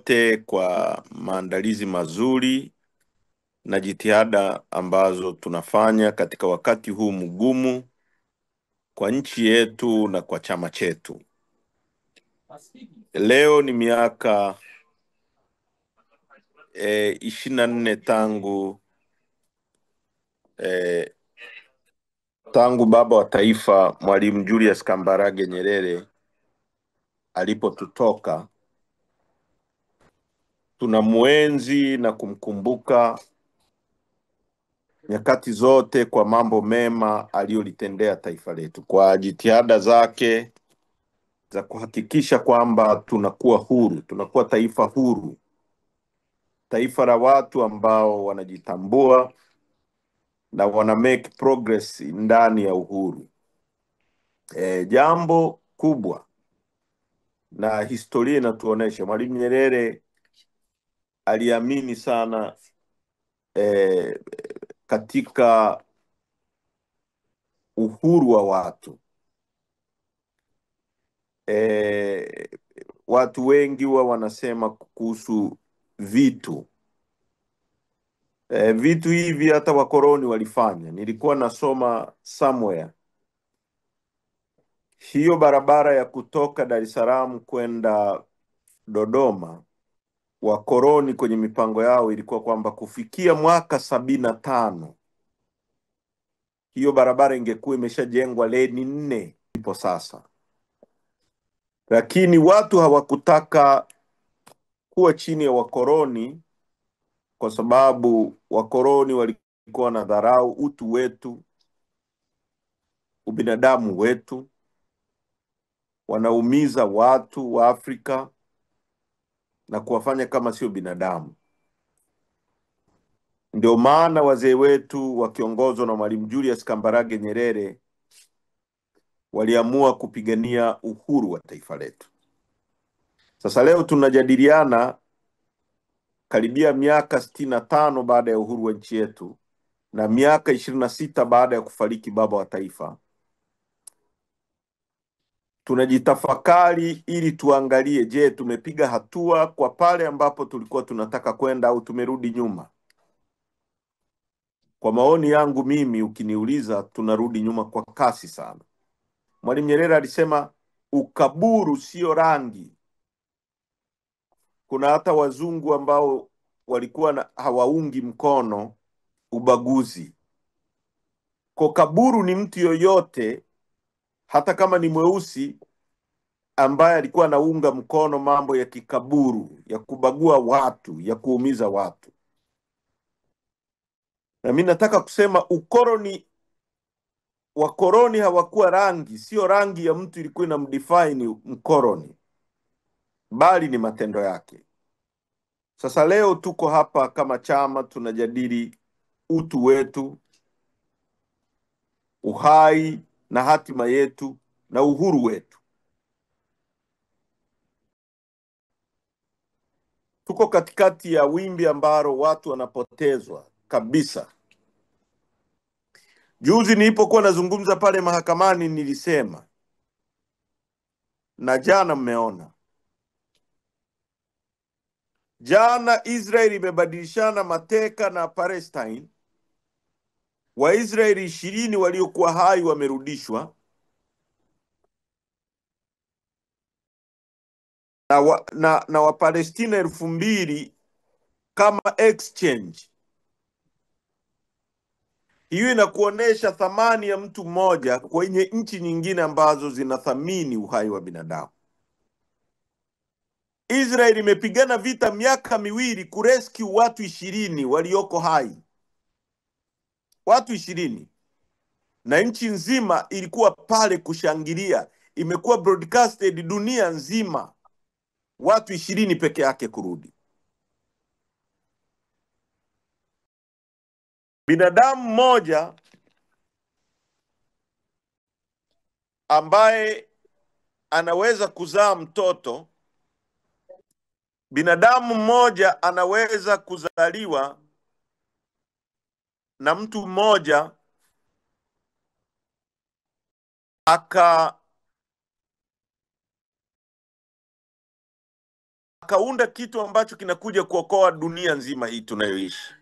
wote kwa maandalizi mazuri na jitihada ambazo tunafanya katika wakati huu mgumu kwa nchi yetu na kwa chama chetu. Leo ni miaka 24 tangu baba wa taifa Mwalimu Julius Kambarage Nyerere alipotutoka. Tunamuenzi na kumkumbuka nyakati zote kwa mambo mema aliyolitendea taifa letu, kwa jitihada zake za kuhakikisha kwamba tunakuwa huru, tunakuwa taifa huru, taifa la watu ambao wanajitambua na wana make progress ndani ya uhuru. Jambo kubwa na historia inatuonesha Mwalimu Nyerere aliamini sana katika uhuru wa watu. Watu wengi huwa wanasema kuhusu vitu. Vitu hivi hata wakoloni walifanya. Nilikuwa nasoma somewhere, hiyo barabara ya kutoka Dar es Salaam kwenda Dodoma, wakoloni kwenye mipango yao ilikuwa kwamba kufikia mwaka 75 hiyo barabara ingekuwa imeshajengwa leni 4 ipo sasa. Lakini watu hawakutaka kuwa chini ya wakoloni, kwa sababu wakoloni walikuwa na dharau utu wetu, ubinadamu wetu, wanaumiza watu wa Afrika na kuwafanya kama sio binadamu. Ndio maana wazee wetu wakiongozwa na Mwalimu Julius Kambarage Nyerere waliamua kupigania uhuru wa taifa letu. Sasa leo tunajadiliana karibia miaka 65 baada ya uhuru wa nchi yetu na miaka 26 baada ya kufariki baba wa taifa. Tunajitafakari ili tuangalie, je, tumepiga hatua kwa pale ambapo tulikuwa tunataka kwenda au tumerudi nyuma? Kwa maoni yangu mimi, ukiniuliza, tunarudi nyuma kwa kasi sana. Mwalimu Nyerere alisema ukaburu sio rangi. Kuna hata wazungu ambao walikuwa hawaungi mkono ubaguzi. Kwa kaburu ni mtu yoyote, hata kama ni mweusi, ambaye alikuwa anaunga mkono mambo ya kikaburu, ya kubagua watu, ya kuumiza watu. Na mimi nataka kusema wakoloni hawakuwa rangi, sio rangi ya mtu ilikuwa inamdefine mkoloni, bali ni matendo yake. Sasa leo tuko hapa kama chama tunajadili utu wetu, uhai na hatima yetu na uhuru wetu. Tuko katikati ya wimbi ambalo watu wanapotezwa kabisa. Juzi nilipokuwa nazungumza pale mahakamani nilisema, na jana mmeona, jana Israel imebadilishana mateka na Palestine. Waisraeli 20 waliokuwa hai wamerudishwa na Wapalestina 2000 kama exchange. Hiyo inakuonesha thamani ya mtu mmoja kwenye nchi nyingine ambazo zinathamini uhai wa binadamu. Israeli imepigana vita miaka 2 kurescue watu 20 walioko hai. Watu 20. Na nchi nzima ilikuwa pale kushangilia. Imekuwa broadcasted dunia nzima. Watu 20 peke yake kurudi. Binadamu mmoja ambaye anaweza kuzaa mtoto, binadamu mmoja anaweza kuzaliwa na mtu mmoja akaunda kitu ambacho kinakuja kuokoa dunia nzima hii tunayoishi.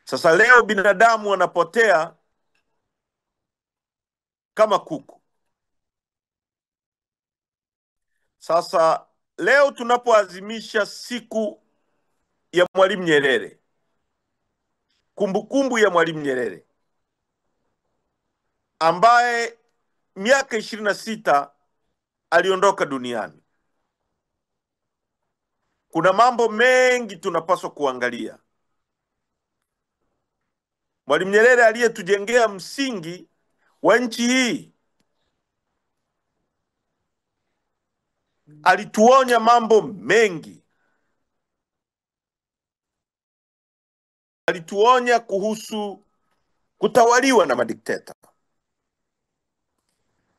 Sasa leo binadamu wanapotea kama kuku. Sasa leo tunapoadhimisha siku ya Mwalimu Nyerere, kumbukumbu ya Mwalimu Nyerere ambaye miaka 26 aliondoka duniani, kuna mambo mengi tunapaswa kuangalia. Mwalimu Nyerere aliyetujengea msingi wa nchi hii alituonya mambo mengi. Alituonya kuhusu kutawaliwa na madikteta.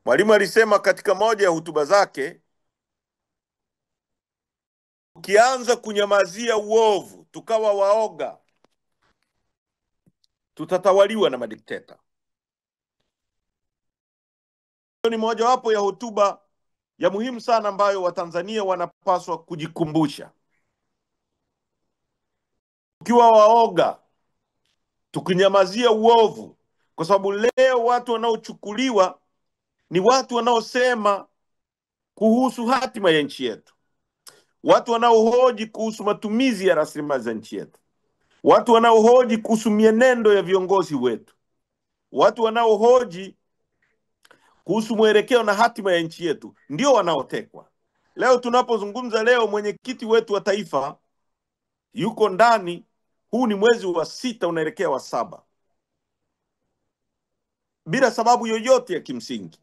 Mwalimu alisema katika moja ya hotuba zake, ukianza kunyamazia uovu tukawa waoga, tutatawaliwa na madikteta. Ni mojawapo ya hotuba ya muhimu sana ambayo Watanzania wanapaswa kujikumbusha. Tukiwa waoga, tukinyamazia uovu, kwa sababu leo watu wanaochukuliwa ni watu wanaosema kuhusu hatima ya nchi yetu, watu wanaohoji kuhusu matumizi ya rasilimali za nchi yetu, watu wanaohoji kuhusu mienendo ya viongozi wetu, watu wanaohoji kuhusu mwelekeo na hatima ya nchi yetu, ndio wanaotekwa. Leo tunapozungumza leo, mwenyekiti wetu wa taifa yuko ndani. Huu ni mwezi wa 6 unaelekea wa 7, bila sababu yoyote ya kimsingi.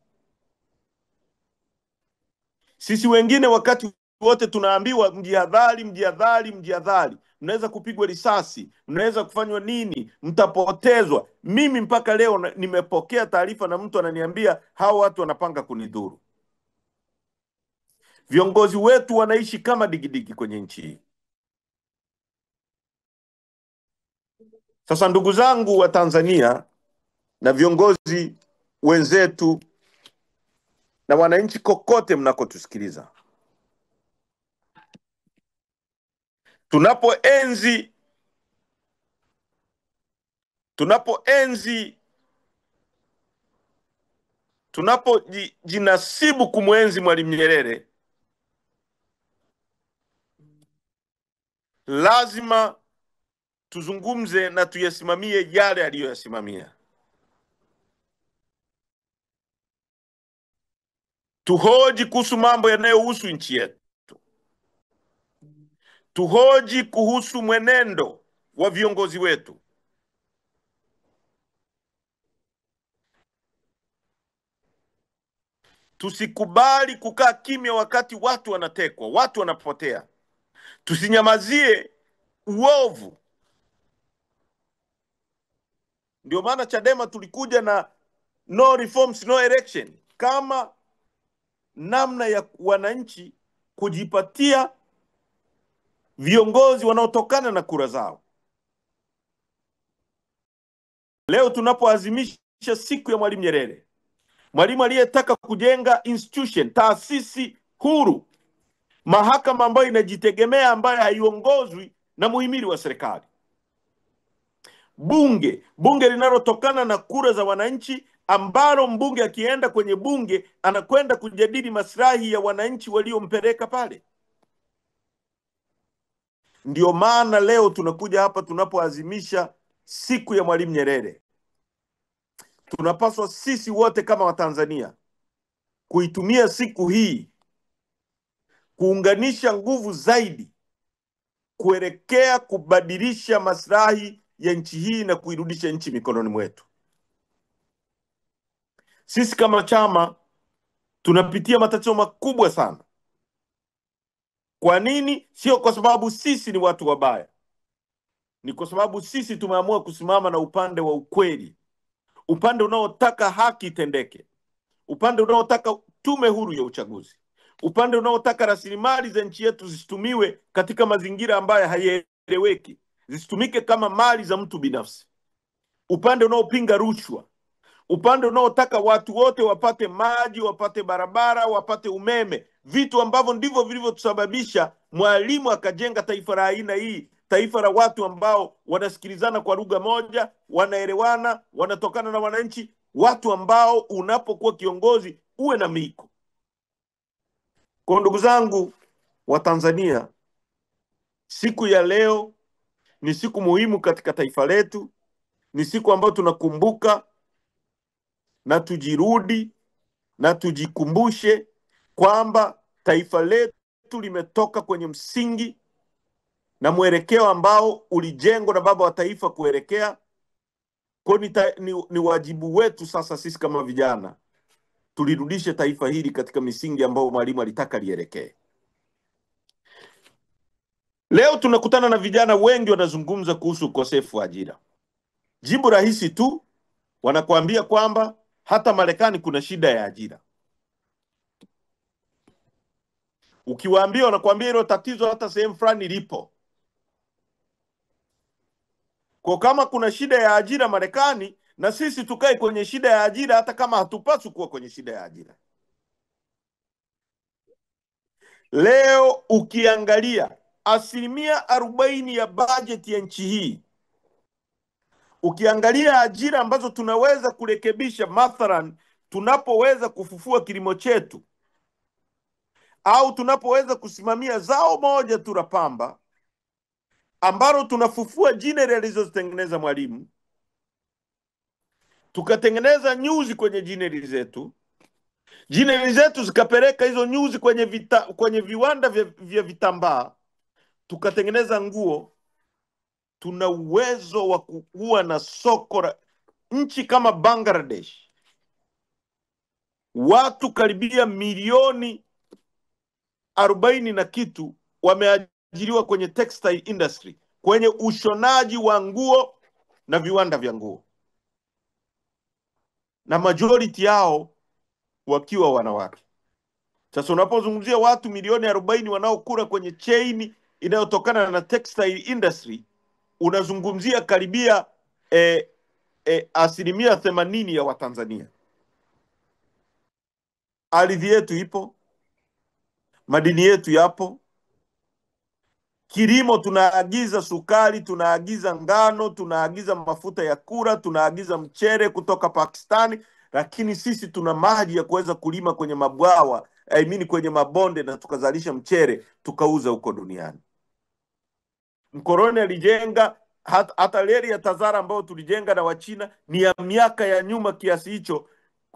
Sisi wengine wakati wote tunaambiwa mjihadhari, mjihadhari, mjihadhari, mnaweza kupigwa risasi, mnaweza kufanywa nini, mtapotezwa. Mimi mpaka leo nimepokea taarifa na mtu ananiambia hao watu wanapanga kunidhuru. Viongozi wetu wanaishi kama digidigi kwenye nchi hii. Sasa ndugu zangu wa Tanzania na viongozi wenzetu na wananchi kokote mnakotusikiliza, tunapojinasibu kumwenzi Mwalimu Nyerere, lazima tuzungumze na tuyasimamie yale aliyoyasimamia. Tuhoji kuhusu mambo yanayohusu nchi yetu. Tuhoji kuhusu mwenendo wa viongozi wetu. Tusikubali kukaa kimya wakati watu wanatekwa, watu wanapotea. Tusinyamazie uovu. Ndio maana Chadema tulikuja na no reforms, no election, kama namna ya wananchi kujipatia viongozi wanaotokana na kura zao. Leo tunapoadhimisha siku ya Mwalimu Nyerere, Mwalimu aliyetaka kujenga institution, taasisi huru, mahakama ambayo inajitegemea, ambayo haiongozwi na muhimili wa serikali, bunge linalotokana na kura za wananchi, ambalo mbunge akienda kwenye bunge anakwenda kujadili maslahi ya wananchi waliompeleka pale. Ndio maana leo tunakuja hapa tunapoadhimisha siku ya Mwalimu Nyerere. Tunapaswa sisi wote kama Watanzania kuitumia siku hii kuunganisha nguvu zaidi kuelekea kubadilisha maslahi ya nchi hii na kuirudisha nchi mikononi mwetu. Sisi kama chama tunapitia matatizo makubwa sana. Kwa nini? Sio kwa sababu sisi ni watu wabaya. Ni kwa sababu sisi tumeamua kusimama na upande wa ukweli, upande unaotaka haki itendeke, upande unaotaka tume huru ya uchaguzi, upande unaotaka rasilimali za nchi yetu zisitumiwe katika mazingira ambayo hayaeleweki, zisitumike kama mali za mtu binafsi, upande unaopinga rushwa, upande unaotaka watu wote wapate maji, wapate barabara, wapate umeme vitu ambavyo ndivyo vilivyotusababisha Mwalimu akajenga taifa la aina hii, taifa la watu ambao wanasikilizana kwa lugha moja, wanaelewana, wanatokana na wananchi, watu ambao unapokuwa kiongozi uwe na miko. Kwa ndugu zangu wa Tanzania, siku ya leo ni siku muhimu katika taifa letu, ni siku ambayo tunakumbuka na tujirudi na tujikumbushe kwamba taifa letu limetoka kwenye msingi na mwelekeo ambao ulijengwa na baba wa taifa kuelekea. Kwa ni wajibu wetu sasa sisi kama vijana tulirudishe taifa hili katika misingi ambayo Mwalimu alitaka lielekee. Leo tunakutana na vijana wengi wanazungumza kuhusu ukosefu wa ajira. Jibu rahisi tu, wanakuambia kwamba hata Marekani kuna shida ya ajira. Ukiwaambia, wanakuambia hilo tatizo hata sehemu fulani lipo. Kwa kama kuna shida ya ajira Marekani, na sisi tukae kwenye shida ya ajira hata kama hatupaswi kuwa kwenye shida ya ajira. Leo ukiangalia 40% ya bajeti ya nchi hii, ukiangalia ajira ambazo tunaweza kurekebisha, mathalan tunapoweza kufufua kilimo chetu au tunapoweza kusimamia zao moja tu la pamba ambalo tunafufua jineri alizozitengeneza Mwalimu, tukatengeneza nyuzi kwenye jineri zetu, jineri zetu zikapeleka hizo nyuzi kwenye viwanda vya vitambaa, tukatengeneza nguo, tuna uwezo wa kuwa na soko. Nchi kama Bangladesh, watu karibia milioni 40 na kitu wameajiriwa kwenye textile industry, kwenye ushonaji wa nguo na viwanda vya nguo, na majority yao wakiwa wanawake. Sasa unapozungumzia watu milioni 40 wanaokula kwenye chain inayotokana na textile industry, unazungumzia karibia 80% ya Watanzania. Ardhi yetu ipo, madini yetu yapo, kilimo tunaagiza sukari, tunaagiza ngano, tunaagiza mafuta ya kura, tunaagiza mchere kutoka Pakistani, lakini sisi tuna maji ya kuweza kulima kwenye mabwawa, kwenye mabonde, na tukazalisha mchere tukauza huko duniani. Mkoloni alijenga hata reli ya Tazara ambayo tulijenga na Wachina ni ya miaka ya nyuma kiasi hicho,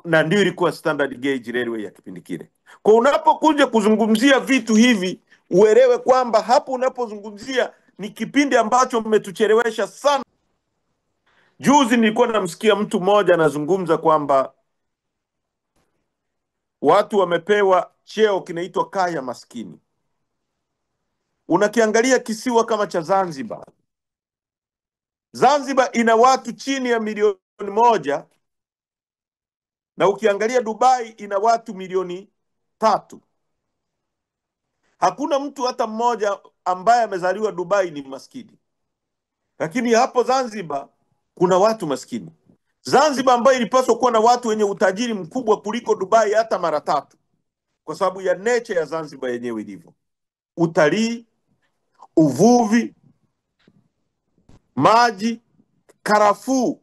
na ndio ilikuwa standard gauge railway ya kipindi kile. Kwa unapokuja kuzungumzia vitu hivi, uelewe kwamba hapo unapozungumzia ni kipindi ambacho mmetuchelewesha sana. Juzi nilikuwa namsikia mtu mmoja anazungumza kwamba watu wamepewa cheo kinaitwa kaya maskini. Unakiangalia kisiwa kama cha Zanzibar. Zanzibar ina watu chini ya milioni 1, na ukiangalia Dubai ina watu milioni 3. Hakuna mtu hata mmoja ambaye amezaliwa Dubai ni maskini. Lakini hapo Zanzibar kuna watu maskini. Zanzibar ambayo ilipaswa kuwa na watu wenye utajiri mkubwa kuliko Dubai hata mara 3, kwa sababu ya nature ya Zanzibar yenyewe ilivyo. Utalii, uvuvi, maji, karafuu.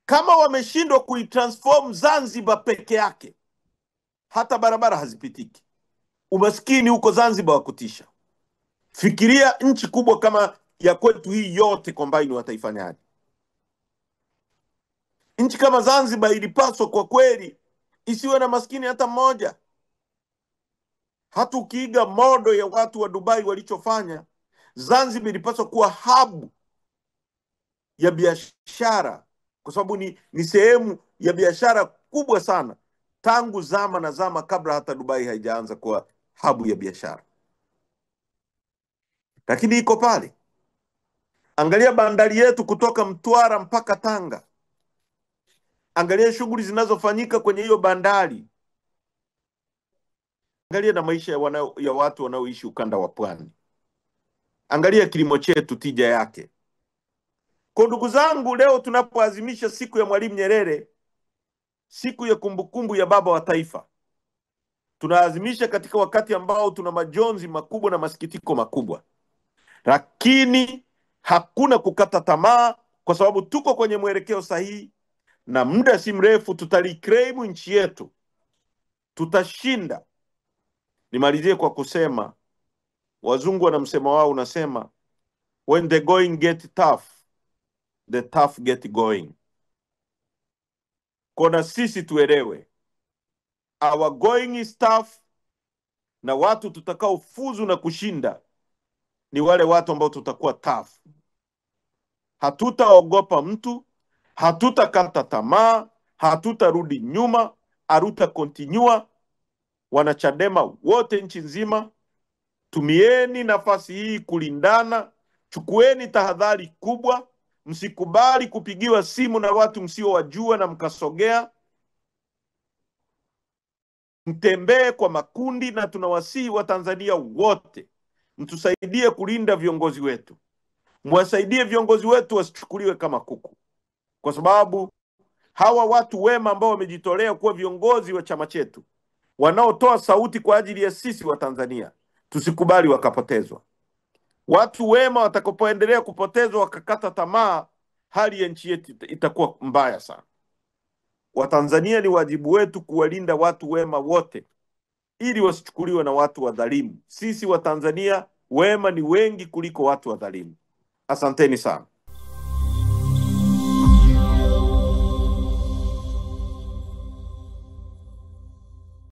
Kama wameshindwa kuitransform Zanzibar peke yake, hata barabara hazipitiki. Umaskini huko Zanzibar wa kutisha. Fikiria nchi kubwa kama ya kwetu hii yote combine wataifanyaje? Nchi kama Zanzibar ilipaswa kwa kweli isiwe na maskini hata mmoja. Hata ukiiga modo ya watu wa Dubai walichofanya, Zanzibar ilipaswa kuwa hub ya biashara, kwa sababu ni sehemu ya biashara kubwa sana tangu zama na zama kabla hata Dubai haijaanza kuwa hub ya biashara. Lakini iko pale. Angalia bandari yetu kutoka Mtwara mpaka Tanga. Angalia shughuli zinazofanyika kwenye hiyo bandari. Angalia na maisha ya watu wanaoishi ukanda wa pwani. Angalia kilimo chetu, tija yake. Kwa ndugu zangu, leo tunapoadhimisha siku ya Mwalimu Nyerere, siku ya kumbukumbu ya baba wa taifa, tunaazimisha katika wakati ambao tuna majonzi makubwa na masikitiko makubwa, lakini hakuna kukata tamaa, kwa sababu tuko kwenye mwelekeo sahihi, na muda si mrefu tutareclaim nchi yetu, tutashinda. Nimalizie kwa kusema, wazungu wana msemo wao unasema, when the going get tough, the tough get going. Kona sisi tuelewe, our going is tough, na watu tutakao fuzu na kushinda ni wale watu ambao tutakuwa tough. Hatutaogopa mtu, hatutakata tamaa, hatutarudi nyuma, haruta continue. Wanachadema wote nchi nzima, tumieni nafasi hii kulindana, chukueni tahadhari kubwa, msikubali kupigiwa simu na watu msiowajua na mkasogea. Mtembee kwa makundi, na tunawasihi wa Tanzania wote mtusaidie kulinda viongozi wetu. Mwasaidie viongozi wetu wasichukuliwe kama kuku, kwa sababu hawa watu wema ambao wamejitolea kuwa viongozi wa chama chetu, wanaotoa sauti kwa ajili ya sisi wa Tanzania, tusikubali wakapotezwa. Watu wema watakapoendelea kupotezwa wakakata tamaa, hali ya nchi yetu itakuwa mbaya sana. Watanzania, ni wajibu wetu kuwalinda watu wema wote ili wasichukuliwe na watu wadhalimu. Sisi wa Tanzania wema ni wengi kuliko watu wadhalimu. Asanteni sana.